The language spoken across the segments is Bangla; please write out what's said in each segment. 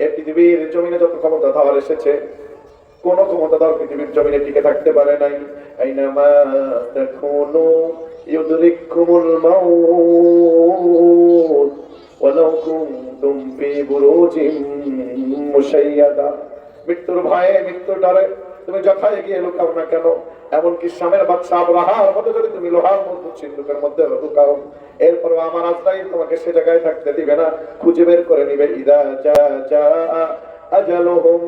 এই পৃথিবীর জমিনে যত ক্ষমতাধর এসেছে, কোন ক্ষমতাধর পৃথিবীর জমিনে টিকে থাকতে পারে নাই। আইনামা তাকুনু ইউদরিকুমুল মাউত ওয়ালাউ কুনতুম ফি বুরুজিন মুশাইয়াদা। মৃত্যুর ভয়ে, মৃত্যুর ডরে তুমি যথায় গিয়ে লুকাও না কেন, এমনকি শামের বাদশা আবরাহার মধ্যে যদি তুমি লোহার মজবুত সিন্ধুকের মধ্যে লুকাও, এরপরও আমার আজরাইল তোমাকে সে জায়গায় থাকতে দিবে না, খুঁজে বের করে নিবে। ইদা জা আজালুহুম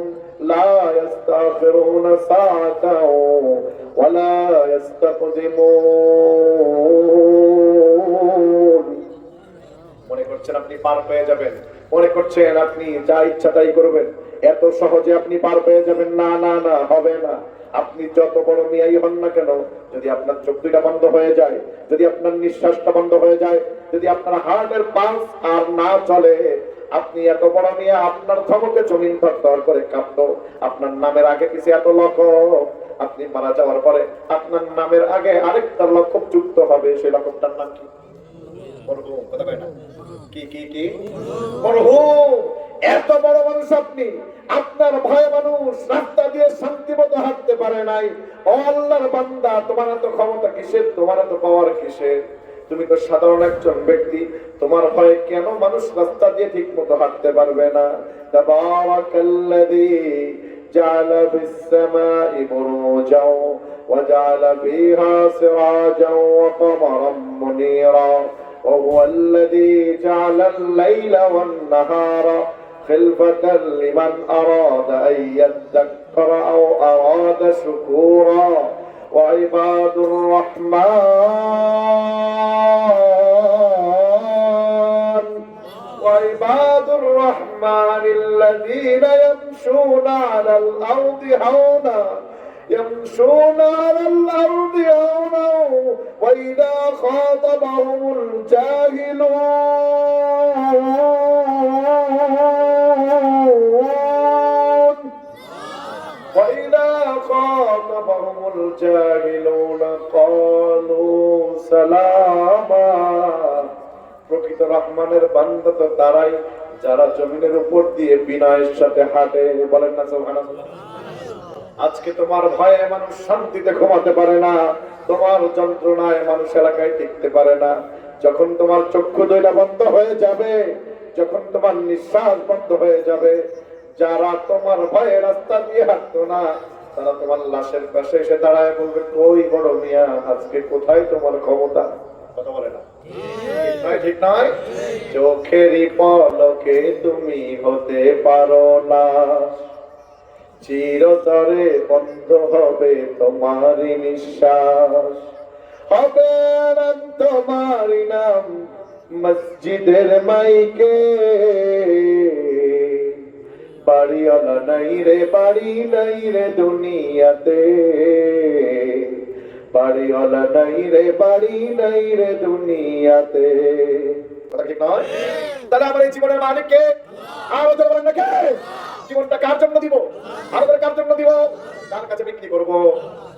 লা ইস্তাখিরুনা সাআতাও ওয়া লা ইস্তাকদিমুন। মনে করছেন আপনি পার পেয়ে যাবেন, মনে করছেন আপনি যা ইচ্ছা তাই করবেন, এত সহজে আপনি পার পেয়ে যাবেন? না না না, হবে না। আপনি যত বড় মিয়াই হন না কেন, যদি আপনার চোখ দুইটা বন্ধ হয়ে যায়, যদি আপনার নিঃশ্বাসটা বন্ধ হয়ে যায়, যদি আপনার হার্টের পালস আর না চলে, আপনি এত বড় মিয়া, আপনার ধমকে জমিন থরথর করে কাঁপতো। আপনার নামের আগে কিছু এত লকব, আপনি মারা যাওয়ার পরে আপনার নামের আগে আরেকটা লকব যুক্ত হবে। সেই লকবটার নাম কি? মরহুম। কথা কয় না? কি কি কি? মরহুম। এত বড় মানুষ আপনি, আপনার ভয়ে মানুষ রাস্তা দিয়ে শান্তিমতো হাঁটতে পারে নাই। ও আল্লাহর বান্দা, তোমার এত ক্ষমতা কিসের? তোমার এত পাওয়ার কিসের? তুমি তো সাধারণ একজন ব্যক্তি, তোমার ভয়ে কেন মানুষ রাস্তা দিয়ে ঠিক মতো হাঁটতে পারবে না? তাবারাকাল্লাযী জাআলা ফিস সামাই বুরুজাও ওয়া জাআলা ফিহা সিরাজাও ওয়া কমারাম মুনীরা وهو الذي جعل الليل والنهار خلفة لمن أراد أن يذكر أو أراد شكورا وعباد الرحمن الذين يمشون على الأرض هونا وإذا خاطبهم الجاهلون قالوا سلاما। প্রকৃত রহমানের বান্দা তো তারাই যারা জমিনের উপর দিয়ে বিনয়ের সাথে হাঁটে। বলেন না সুবহানাল্লাহ। আজকে তোমার ভয়ে মানুষ শান্তিতে ঘুমাতে পারে না, তোমার যন্ত্রণায় মানুষ এলাকায় টিকতে পারে না। যখন তোমার চক্ষু দুইটা বন্ধ হয়ে যাবে, যখন তোমার নিঃশ্বাস বন্ধ হয়ে যাবে, যারা তোমার ভয়ে রাস্তা দিয়ে হাঁটতো না, তারা তোমার লাশের পাশে এসে দাঁড়ায় বলবে, কই বড় মিয়া, আজকে কোথায় তোমার ক্ষমতা? কথা বলে না? ঠিক নয়? চোখেরই পলকে তুমি হতে পারো না, চিরতরে বন্ধ হবে তোমারই নিঃশ্বাস, হবে না তোমারই নাম মসজিদের মাইকে। বাড়িওয়ালা নাই রে, বাড়ি নাই রে দুনিয়াতে, বাড়িওয়ালা নাই রে, বাড়ি নাই রে দুনিয়াতে। কথা ঠিক নয়? তাহলে আমার এই জীবনের মালিককে আরো বলেন না কে? জীবনটা কার জন্য দিব? ভারতের কার জন্য দিব? কার কাছে বিক্রি করব?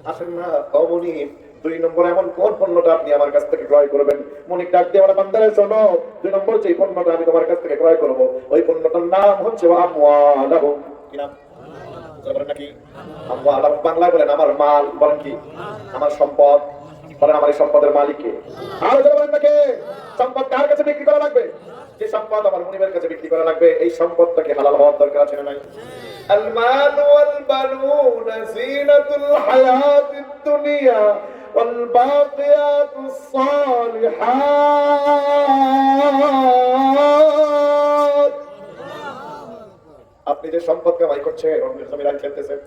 আসেন না অমনি 2 নম্বর এমন কোন পণ্যটা আপনি আমার কাছ থেকে ক্রয় করবেন? মনিক ডাক দিয়ে বলে, বান্দারে শোনো, 2 নম্বর যে পণ্যটা আমি তোমার কাছ থেকে ক্রয় করব, ওই পণ্যটার নাম হচ্ছে আমওয়ালাহুম। কি নাম? বলেন নাকি? আমওয়ালাহুম। বাংলায় বলেন আমার মাল। বলেন কি? আমার সম্পদ। বলেন আমার এই সম্পদের মালিক কে? আরো বলেন নাকি? সম্পদ কার কাছে বিক্রি করা লাগবে? যে সম্পদ আমার মুনিবের কাছে বিক্রি করা লাগবে, এই সম্পদটাকে হালাল হওয়ার দরকার আছে না নাই? আল মাল ওয়াল বানুন জিনাতুল হায়াতিদ দুনিয়া ওয়াল বাকিয়াতুস সালিহাত। আপনি যে সম্পদ কামাই করছেন, অন্যের জমি রাখ খেলতেছেন,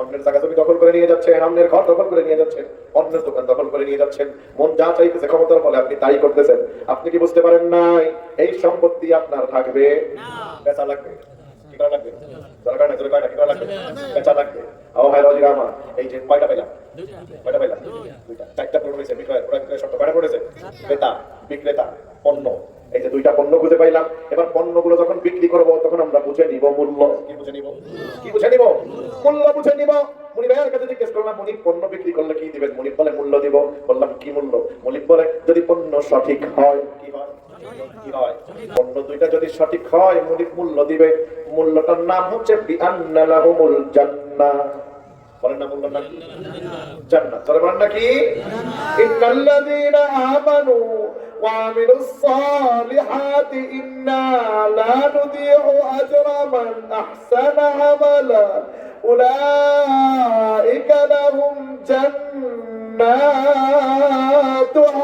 অন্যের জায়গা জমি দখল করে নিয়ে যাচ্ছেন, অন্যের ঘর দখল করে নিয়ে যাচ্ছেন, অন্যের দোকান দখল করে নিয়ে যাচ্ছেন, মন যা চাইতেছে ক্ষমতার ফলে আপনি তাই করতেছেন। আপনি কি বুঝতে পারেন নাই এই সম্পত্তি আপনার থাকবে? বেচা লাগবে। কি করা লাগবে? দরকার নাই, দরকার নাই, কি করা লাগবে? বেচা লাগবে। ও ভাই রাজি রামা, এই যে কয়টা পাইলাম? কয়টা পাইলাম? দুইটা। 4টা পণ্য হয়েছে, বিক্রয় শব্দ কয়টা পড়েছে? ক্রেতা, বিক্রেতা, পণ্য। এই যে 2টা পণ্য খুঁজে পাইলাম। এবার পণ্যগুলো যখন বিক্রি করব, তখন আমরা বুঝে নিব মূল্য। কি বুঝে নিব? কি বুঝে নিব? মূল্য বুঝে নিব। মুনি ভাইয়ের কাছে জিজ্ঞেস করলাম, মুনি পণ্য বিক্রি করলে কি দিবেন? মুনি বলে মূল্য দিব। বললাম কি মূল্য? মুনি বলে যদি পণ্য সঠিক হয়। কি হয়? কি হয়? পণ্য দুইটা যদি সঠিক হয় মুনিব মূল্য দিবে। মূল্যটার নাম হচ্ছে বিআন্না লাহুমুল জান্নাহ। বলেন না মূল্য নাম জান্নাত। তাহলে বলেন না কি? ইন্নাল্লাযীনা আমানু ওয়া আমিলুস সালিহাতি ইন্না লা নুদিউ আজরা মান আহসানা আমালা উলাইকা লাহুম জান্নাতু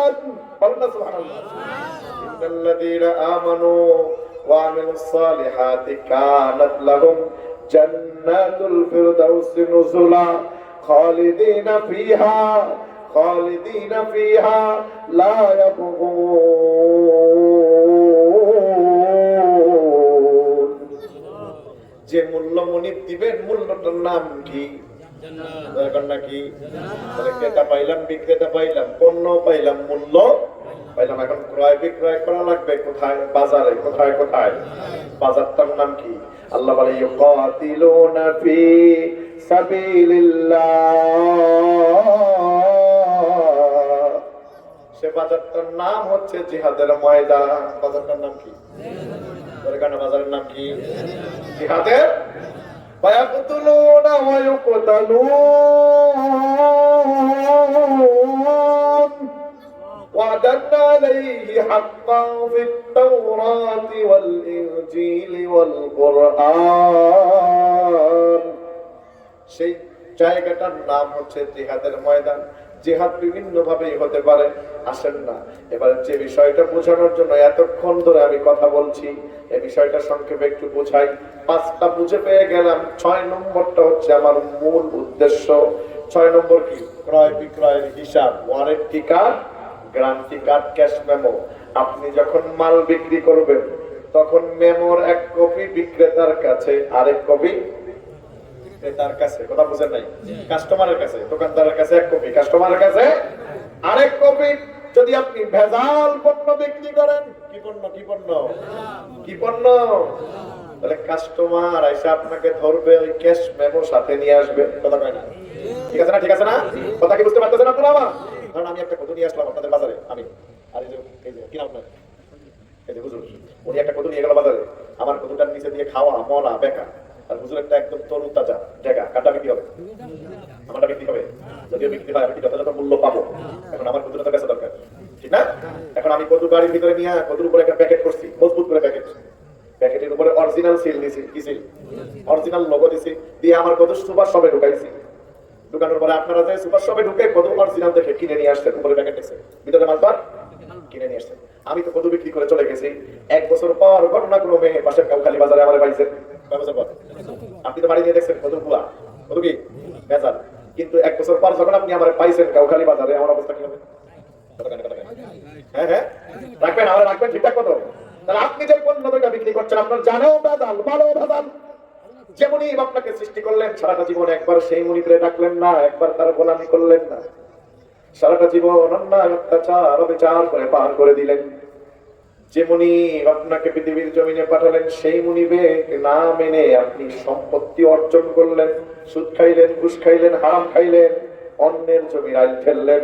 আদন। বলেন না সুবহানাল্লাহ। ইন্নাল্লাযীনা আমানু ওয়া আমিলুস সালিহাতি কানাত লাহুম জান্নাতুল ফিরদাউসি নুজুলা খালিদিনা ফিহা লা ইয়াবগুন। যে মূল্য মুনিব দিবেন মূল্যটার নাম কি? জান্নাত। নাকি? তাহলে ক্রেতা পাইলাম, বিক্রেতা পাইলাম, পণ্য পাইলাম, মূল্য পাইলাম। এখন ক্রয় বিক্রয় করা লাগবে কোথায়? বাজারে। কোথায় কোথায়? বাজারটার নাম কি? আল্লাহ বলে ইউকাতিলুনা ফি সাবিলিল্লাহ। সে বাজারটার নাম হচ্ছে জিহাদের ময়দান। বাজারটার নাম কি? বাজারের নাম কি? জিহাদের। ফায়াকতুলুনা ওয়া ইউকতালুন وعدنا عليه حقا في التوراة والإنجيل والقرآن। সেই জায়গাটার নাম হচ্ছে জিহাদের ময়দান। জিহাদ বিভিন্ন ভাবেই হতে পারে। আসেন না এবার যে বিষয়টা বোঝানোর জন্য এতক্ষণ ধরে আমি কথা বলছি এই বিষয়টা সংক্ষেপে একটু বোঝাই। 5টা বুঝে পেয়ে গেলাম। 6 নম্বরটা হচ্ছে আমার মূল উদ্দেশ্য। 6 নম্বর কি? ক্রয় বিক্রয়ের হিসাব, warranty card, guarantee card, cash memo. আপনি যখন মাল বিক্রি করবেন তখন মেমোর 1 কপি বিক্রেতার কাছে, আরেক কপি ক্রেতার কাছে। কথা বুঝেন নাই? কাস্টমারের কাছে, দোকানদারের কাছে 1 কপি, কাস্টমারের কাছে আরেক কপি। যদি আপনি ভেজাল পণ্য বিক্রি করেন, কি পণ্য? কি পণ্য? কি পণ্য? তাহলে কাস্টমার এসে আপনাকে ধরবে, ওই ক্যাশ মেমো সাথে নিয়ে আসবে। কথা কয় না? ঠিক আছে না? ঠিক আছে না? কথা কি বুঝতে পারতেছেন আপনারা? কারণ আমি একটা কদু নিয়ে আসলাম আপনাদের বাজারে। আমি আর এই যে কি নাম আপনার? এই যে হুজুর, উনি একটা কদু নিয়ে গেল বাজারে। আমার কদুটার নিচে দিয়ে খাওয়া মরা বেকা, আর হুজুর একটা একদম তরু তাজা জায়গা। কাটা বিক্রি হবে? আমারটা বিক্রি হবে। যদিও বিক্রি হয় আমি যথাযথ মূল্য পাবো। এখন আমার কদুটা তো বেচা দরকার, ঠিক না? এখন আমি কদু গাড়ির ভিতরে নিয়ে কদুর উপরে একটা প্যাকেট করছি, মজবুত করে প্যাকেট। প্যাকেটের উপরে অরিজিনাল সিল দিছি। কি সিল? অরিজিনাল লোগো দিছি। দিয়ে আমার কদু সুপার শপে ঢুকাইছি। দোকানের পরে আপনারা যে সুপার শপে ঢুকে কদু অরিজিনাল দেখে কিনে নিয়ে আসছেন, উপরে প্যাকেট আছে, ভিতরে মালবার কিনে নিয়ে আসছেন। আমি তো কদু বিক্রি করে চলে গেছি। 1 বছর পর ঘটনাক্রমে পাশের কাউখালী বাজারে আমার পাইছেন। কয় বছর পর? আপনি তো বাড়ি নিয়ে দেখছেন কদু বুয়া, কদু কি ভেজাল। কিন্তু 1 বছর পর যখন আপনি আমার পাইছেন কাউখালী বাজারে, আমার অবস্থা কি হবে? হ্যাঁ হ্যাঁ রাখবেন, আমরা রাখবেন ঠিকঠাক মতো। তাহলে আপনি যে পণ্য বিক্রি করছেন আপনার জানেও ভেজাল, ভালো ভেজাল। যেমনই আপনাকে সৃষ্টি করলেন সারাটা জীবন একবার সেই মুনিবরে ডাকলেন না, একবার তার গোলামি করলেন না। সারাটা জীবন অন্যায় অত্যাচার অবিচার করে পার করে দিলেন। যে মুনিব আপনাকে পৃথিবীর জমিনে পাঠালেন সেই মুনিবে না মেনে আপনি সম্পত্তি অর্জন করলেন, সুদ খাইলেন, ঘুষ খাইলেন, হারাম খাইলেন, অন্যের জমির আইল ফেললেন।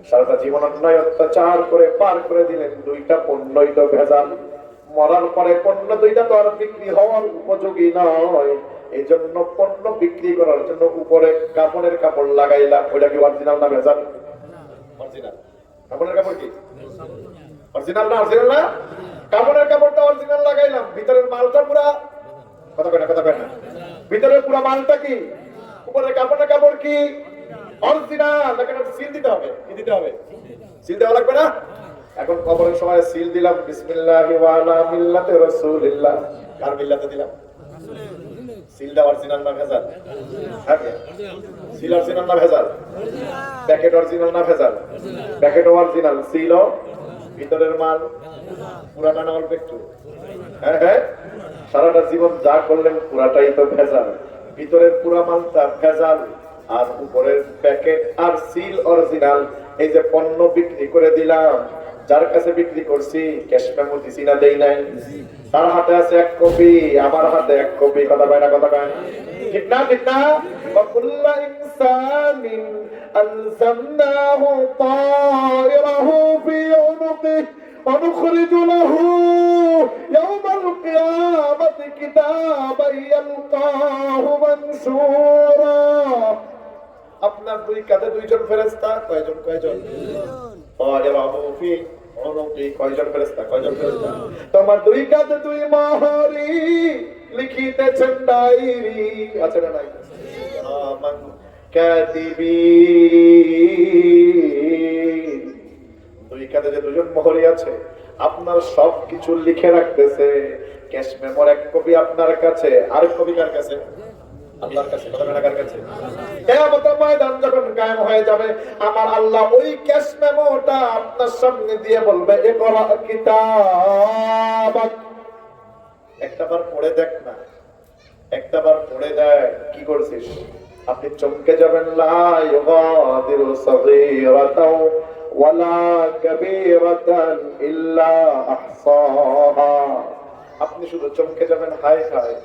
সারাটা জীবন অন্যায় অত্যাচার করে পার করে দিলেন। 2টা পণ্যই তো ভেজাল। মরার পরে পণ্য 2টা তো আর বিক্রি হওয়ার উপযোগী নয়। এই জন্য পণ্য বিক্রি করার জন্য উপরে কাপড়ের কাপড় লাগাইলাম। ওইটা কি অরিজিনাল না ভেজাল? অরিজিনাল। কাপড়ের কাপড় কি অরিজিনাল না? অরিজিনাল না? কাপড়ের কাপড়টা অরিজিনাল লাগাইলাম, ভিতরের মালটা পুরা কথা কয় না, কথা কয় না। ভিতরের পুরা মালটা কি? উপরে কাপড়ের কাপড় কি অরিজিনাল? এখানে সিল দিতে হবে। কি দিতে হবে? সিল দেওয়া লাগবে না? এখন কবরের সময় সিল দিলাম, বিসমিল্লাহি ওয়া আলা মিল্লাতি রাসূলিল্লাহ। কার মিল্লাতে দিলাম? সিলটা অরিজিনাল না ভেজাল? হ্যাঁ, সিল অরিজিনাল না ভেজাল? প্যাকেট অরিজিনাল না ভেজাল? প্যাকেট অরিজিনাল, সিলও ভিতরের মাল পুরাটা না অল্প একটু? হ্যাঁ হ্যাঁ, সারাটা জীবন যা করলেন পুরাটাই তো ভেজাল। ভিতরের পুরা মালটা ভেজাল আর উপরের প্যাকেট আর সিল অরিজিনাল। এই যে পণ্য বিক্রি করে দিলাম, যার কাছে বিক্রি করছি ক্যাশ মেমো দিছি না দেই নাই? তার হাতে আছে 1 কপি, আমার হাতে 1 কপি। কথা কয় না? কথা কয় ঠিক না? ঠিক না? ওয়াকুল্লু ইনসানিন আলজামনাহু তায়রাহু ফি উনুকিহি ونخرج له يوم القيامة كتابا يلقاه منشورا আপনার দুই কাঁধে দুইজন ফেরেশতা কয়জন কয়জন ফেরেশতা তোমার দুই কাঁধে দুই মোহরি লিখিতেছেন ডায়েরি আছে না নাই আমান কাতিবিন দুই কাঁধে যে দুজন মোহরি আছে আপনার সব কিছু লিখে রাখতেছে ক্যাশ মেমোর এক কপি আপনার কাছে আর কপি কার কাছে আল্লাহর কাছে কথা কার কাছে কিয়ামতের ময়দান যখন কায়েম হয়ে যাবে আমার আল্লাহ ওই ক্যাশ মেমোটা আপনার সামনে দিয়ে বলবে ইকরা কিতাবাক একটাবার পড়ে দেখ না একটাবার পড়ে দেখ কি করছিস আপনি চমকে যাবেন লা ইউগাদিরু সাগীরাতাও ওয়ালা কাবীরাতান ইল্লা আহসাহা আপনি শুধু চমকে যাবেন হায় হায়